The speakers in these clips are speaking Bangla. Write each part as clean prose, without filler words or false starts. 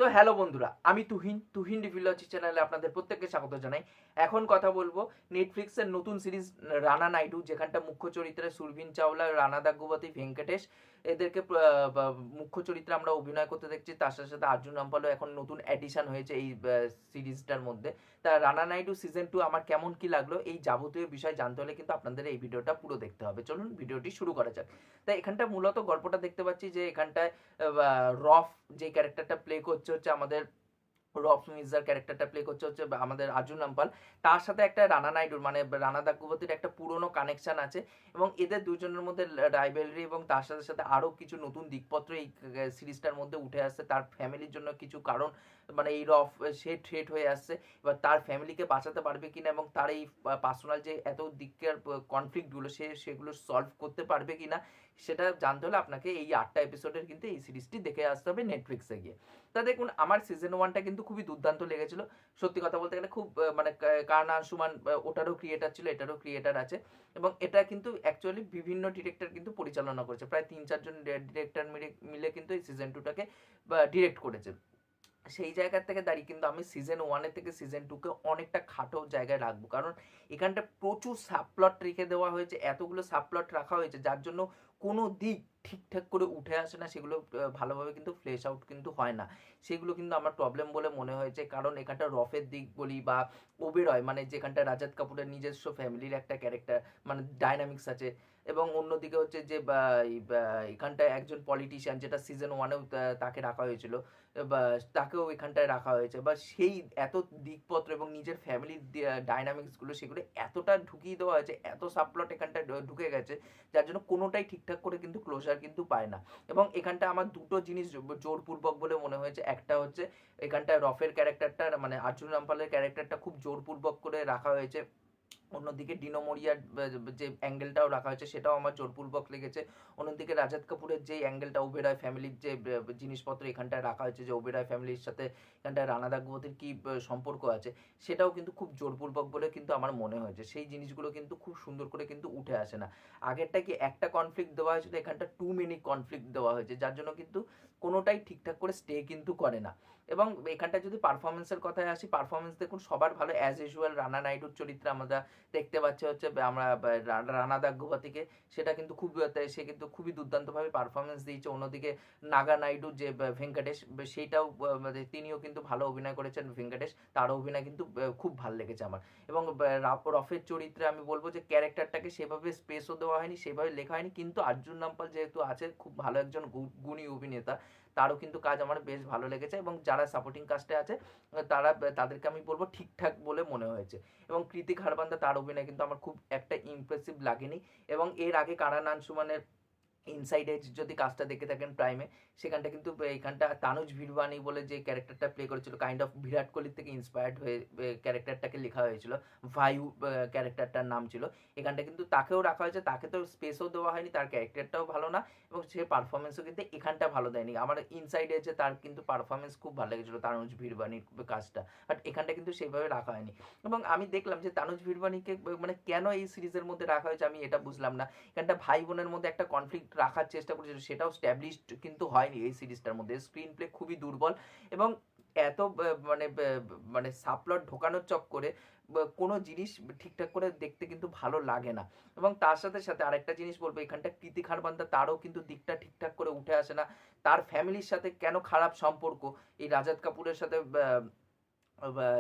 তো হ্যালো বন্ধুরা, আমি তুহিন রিভিউলজি চ্যানেলে আপনাদের প্রত্যেককে স্বাগত জানাই। এখন কথা বলবো নেটফ্লিক্সের নতুন সিরিজ রানা নাইডু, যেখানটা মুখ্য চরিত্রে সুরভিন চাওলা, রানা দাগুপতি, ভেঙ্কটেশ এদেরকে মুখ্য চরিত্রে আমরা অভিনয় করতে দেখছি। তার সাথে সাথে অর্জুন রামপালও এখন নতুন অ্যাডিশন হয়েছে এই সিরিজটার মধ্যে। তা রানা নাইডু সিজন 2 আমার কেমন কি লাগলো, এই যাবতীয় বিষয় জানতে হলে কিন্তু আপনাদের এই ভিডিওটা পুরো দেখতে হবে। চলুন ভিডিওটি শুরু করা যাক। তাই এখানটা মূলত গল্পটা দেখতে পাচ্ছি যে এখানটায় রফ যে ক্যারেক্টারটা প্লে করছে হচ্ছে আমাদের রফ মির্জার ক্যারেক্টারটা প্লে করছে হচ্ছে আমাদের আর্জুন রামপাল। তার সাথে একটা রানা নাইডুর মানে রানা দাগুপতির একটা পুরনো কানেকশন আছে এবং এদের দুজনের মধ্যে রাইভেলরি এবং তার সাথে সাথে আরও কিছু নতুন দিকপত্র এই সিরিজটার মধ্যে উঠে আসছে। তার ফ্যামিলির জন্য কিছু কারণ, মানে এই রফ সে থ্রেট হয়ে আসছে, এবার তার ফ্যামিলিকে বাঁচাতে পারবে কিনা এবং তার এই পার্সোনাল যে এত দিকের কনফ্লিক্টগুলো সেগুলো সলভ করতে পারবে কিনা সেটা জানতে হলে আপনাকে এই 8টা এপিসোডের কিন্তু এই সিরিজটি দেখে আসতে হবে নেটফ্লিক্সে গিয়ে। তা দেখুন, আমার সিজন 1টা কিন্তু খুবই দুর্দান্ত লেগেছিল। সত্যি কথা বলতে গেলে খুব মানে কারণ আনসুমান ওটারও ক্রিয়েটার ছিল, এটারও ক্রিয়েটার আছে এবং এটা কিন্তু অ্যাকচুয়ালি বিভিন্ন ডিরেক্টর কিন্তু পরিচালনা করেছে। প্রায় 3-4 জন ডিরেক্টর মিলে কিন্তু এই সিজন 2টাকে ডিরেক্ট করেছে। সেই জায়গা থেকে দাঁড়িয়ে কিন্তু আমি সিজন 1 থেকে সিজন 2কে অনেকটা খাটো জায়গায় রাখবো, কারণ এখানটা প্রচুর সাবপ্লট রেখে দেওয়া হয়েছে, এতগুলো সাবপ্লট রাখা হয়েছে যার জন্য কোনো দিক ঠিকঠাক করে উঠে আসে না, সেগুলো ভালোভাবে কিন্তু ফ্লেশ আউট কিন্তু হয় না। সেগুলো কিন্তু আমার প্রবলেম বলে মনে হয়েছে, কারণ এখানটা রফের দিক বলি বা ওবেরয় মানে যেখানটা রাজাত কাপুরের নিজস্ব ফ্যামিলির একটা ক্যারেক্টার মানে ডাইনামিক্স আছে, এবং অন্যদিকে হচ্ছে যে এখানটায় একজন পলিটিশিয়ান যেটা সিজন 1এও তাকে রাখা হয়েছিল বা তাকেও এখানটায় রাখা হয়েছে, বা সেই এত দিকপত্র এবং নিজের ফ্যামিলির ডাইনামিক্সগুলো সেগুলো এতটা ঢুকিয়ে দেওয়া হয়েছে, এত সাবপ্লট এখানটায় ঢুকে গেছে যার জন্য কোনোটাই ঠিকঠাক করে কিন্তু ক্লোজার কিন্তু পায় না। এবং এখানটা আমার দুটো জিনিস জোরপূর্বক বলে মনে হয়েছে। একটা হচ্ছে এখানটায় রফের ক্যারেক্টারটা মানে আর্জুন রামপালের ক্যারেক্টারটা খুব জোরপূর্বক করে রাখা হয়েছে, অন্যদিকে ডিনো মোরিয়ার যে অ্যাঙ্গেলটাও রাখা হয়েছে সেটাও আমার জোরপূর্বক লেগেছে। অন্যদিকে রাজাত কাপুরের যে অ্যাঙ্গেলটা ওবেরয় ফ্যামিলির যে জিনিসপত্র এখানটায় রাখা হয়েছে, যে ওবেরয় ফ্যামিলির সাথে এখানটায় রানা দাগুপতির কী সম্পর্ক আছে সেটাও কিন্তু খুব জোরপূর্বক বলে কিন্তু আমার মনে হয়েছে। সেই জিনিসগুলো কিন্তু খুব সুন্দর করে কিন্তু উঠে আসে না। আগেরটা কি একটা কনফ্লিক্ট দেওয়া হয়েছিল, এখানটা টু মেনি কনফ্লিক্ট দেওয়া হয়েছে যার জন্য কিন্তু কোনোটাই ঠিকঠাক করে স্টে কিন্তু করে না। এবং এখানটা যদি পারফরমেন্সের কথায় আসি, পারফরমেন্স দেখুন সবার ভালো অ্যাজ ইউজুয়াল। রানা নাইডুর চরিত্রে আমরা দেখতে পাচ্ছি হচ্ছে আমরা রানা দাগুপতিকে, সেটা কিন্তু খুব সে কিন্তু খুবই দুর্দান্তভাবে পারফরমেন্স দিয়েছে। অন্যদিকে নাগা নাইডু যে ভেঙ্কটেশ, সেইটাও তিনিও কিন্তু ভালো অভিনয় করেছেন। ভেঙ্কটেশ তারও অভিনয় কিন্তু খুব ভালো লেগেছে আমার। এবং রফের চরিত্রে আমি বলবো যে ক্যারেক্টারটাকে সেভাবে স্পেসও দেওয়া হয়নি, সেভাবে লেখা হয়নি, কিন্তু আর্জুন রামপাল যেহেতু আছে খুব ভালো একজন গুণী অভিনেতা, তারও কিন্তু কাজ আমার বেশ ভালো লেগেছে। এবং যারা সাপোর্টিং কাস্টে আছে তাদেরকে আমি বলবো ঠিকঠাক বলে মনে হয়েছে। এবং কৃতিক হারবান্দা তার অভিনয় কিন্তু আমার খুব একটা ইমপ্রেসিভ লাগেনি। এবং এর আগে কারান আনসুমানের ইনসাইড এজ যদি কাজটা দেখে থাকেন প্রাইমে, সেখানটা কিন্তু এইখানটা তানুজ ভিরবানি বলে যে ক্যারেক্টারটা প্লে করেছিল, কাইন্ড অফ বিরাট কোহলির থেকে ইন্সপায়ার্ড হয়ে ক্যারেক্টারটাকে লেখা হয়েছিল, ভায়ু ক্যারেক্টারটার নাম ছিল। এখানটা কিন্তু তাকেও রাখা হয়েছে, তাকে তো স্পেসও দেওয়া হয়নি, তার ক্যারেক্টারটাও ভালো না এবং সে পারফরমেন্সও কিন্তু এখানটা ভালো দেয়নি। আমার ইনসাইড এজে তার কিন্তু পারফরমেন্স খুব ভালো লেগেছিলো, তানুজ ভিরবানির কাজটা, বাট এখানটা কিন্তু সেইভাবে রাখা হয়নি। এবং আমি দেখলাম যে তানুজ ভিরবানিকে মানে কেন এই সিরিজের মধ্যে রাখা হয়েছে আমি এটা বুঝলাম না। এখানটা ভাই বোনের মধ্যে একটা কনফ্লিক্ট রাখার চেষ্টা করেছিল, সেটাও স্ট্যাবলিশড কিন্তু হয়নি এই সিরিজটার মধ্যে। স্ক্রিন প্লে খুবই দুর্বল এবং এত মানে মানে সাবপ্লট ঢোকানোর চক্করে কোনো জিনিস ঠিকঠাক করে দেখতে কিন্তু ভালো লাগে না। এবং তার সাথে সাথে আরেকটা জিনিস বলবো, এখানটা কৃতিক হারবান্দা তারও কিন্তু দিকটা ঠিকঠাক করে উঠে আসে না। তার ফ্যামিলির সাথে কেন খারাপ সম্পর্ক, এই রাজাত কাপুরের সাথে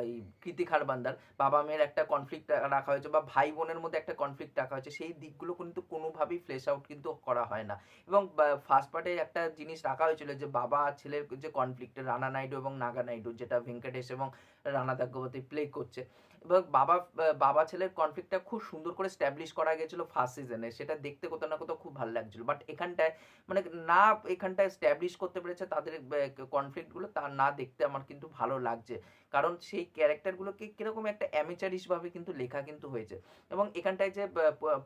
এই কৃতিক হারবান্দার বাবা মেয়ের একটা কনফ্লিক্ট রাখা হয়েছে বা ভাই বোনের মধ্যে একটা কনফ্লিক্ট রাখা হয়েছে, সেই দিকগুলো কিন্তু কোনোভাবেই ফ্লেশ আউট কিন্তু করা হয় না। এবং ফার্স্ট পার্টে একটা জিনিস রাখা হয়েছিল যে বাবা ছেলের যে কনফ্লিক্ট, রানা নাইডু এবং নাগা নাইডু, যেটা ভেঙ্কটেশ এবং রানা দাগ্গবতী প্লে করছে, এবং বাবা ছেলের কনফ্লিক্টটা খুব সুন্দর করে স্ট্যাবলিশ করা গেছিল ফার্স্ট সিজনে, সেটা দেখতে কোথাও না কোথাও খুব ভালো লাগছিল। বাট এখানটায় মানে না, এখানটায় স্ট্যাবলিশ করতে পেরেছে তাদের কনফ্লিক্টগুলো, তা না দেখতে আমার কিন্তু ভালো লাগছে, কারণ সেই ক্যারেক্টারগুলোকে কীরকম একটা অ্যামেচারিশভাবে কিন্তু লেখা কিন্তু হয়েছে। এবং এখানটায় যে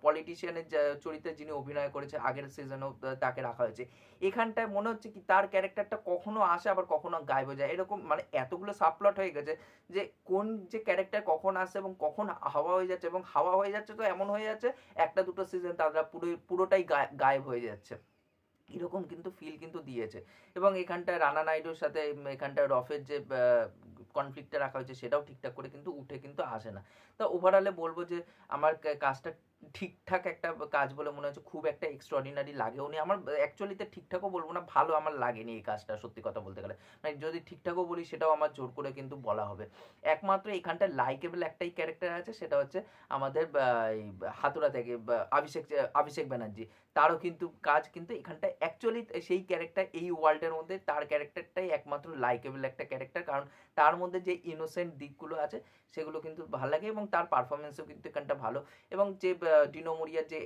পলিটিশিয়ানের চরিত্রে যিনি অভিনয় করেছে আগের সিজনেও তাকে রাখা হয়েছে, এখানটায় মনে হচ্ছে কি তার ক্যারেক্টারটা কখনো আসে আবার কখনো গায়েব হয়ে যায়, এরকম মানে এতগুলো সাবপ্লট হয়ে গেছে যে কোন যে ক্যারেক্টার কখন আসে এবং কখন হাওয়া হয়ে যাচ্ছে, এবং হাওয়া হয়ে যাচ্ছে তো এমন হয়ে যাচ্ছে একটা দুটো সিজন তারা পুরোটাই গায়েব হয়ে যাচ্ছে। এরকম কিন্তু ফিল কিন্তু দিয়েছে। এবং এখানটায় রানা নাইডুর সাথে এখানটায় রফের যে কনফ্লিক্টটা রাখা হয়েছে সেটাও ঠিকঠাক করে কিন্তু উঠে কিন্তু আসে না। তো ওভারঅলে বলবো যে আমার কাজটা ঠিকঠাক একটা কাজ বলে মনে হচ্ছে, খুব একটা এক্সট্রাঅর্ডিনারি লাগেওনি আমার। অ্যাকচুয়ালিতে ঠিকঠাকও বলবো না, ভালো আমার লাগেনি এই কাজটা, সত্যি কথা বলতে গেলে। মানে যদি ঠিকঠাকও বলি সেটাও আমার জোর করে কিন্তু বলা হবে। একমাত্র এখানটায় লাইকেবল একটাই ক্যারেক্টার আছে, সেটা হচ্ছে আমাদের এই হাতুড়া থেকে অভিষেক ব্যানার্জি। তারও কিন্তু কাজ কিন্তু এখানটায় অ্যাকচুয়ালি সেই ক্যারেক্টার এই ওয়ার্ল্ডের মধ্যে তার ক্যারেক্টারটাই একমাত্র লাইকেবল একটা ক্যারেক্টার, কারণ তার মধ্যে যে ইনোসেন্ট দিকগুলো আছে সেগুলো কিন্তু ভালো লাগে, এবং তার পারফরমেন্সও কিন্তু এখানটা ভালো। এবং যে ডিনো মোরিয়ার যে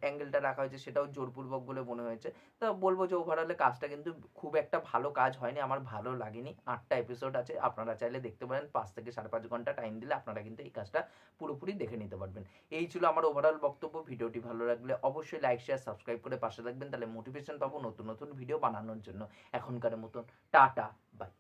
অ্যাঙ্গেলটা রাখা হয়েছে সেটাও জোরপূর্বক বলে মনে হয়েছে। তো বলবো যে ওভারঅলে কাজটা কিন্তু খুব একটা ভালো কাজ হয়নি, আমার ভালো লাগেনি। 8টা এপিসোড আছে, আপনারা চাইলে দেখতে পারেন। 5 থেকে 5.5 ঘন্টা টাইম দিলে আপনারা কিন্তু এই কাজটা পুরোপুরি দেখে নিতে পারবেন। এই ছিল আমার ওভারঅল বক্তব্য। ভিডিওটি ভালো লাগলে অবশ্যই লাইক শেয়ার সাবস্ক্রাইব করে পাশে থাকবেন, তাহলে মোটিভেশন পাবো নতুন নতুন ভিডিও বানানোর জন্য। এখনকার মতন টাটা, বাই।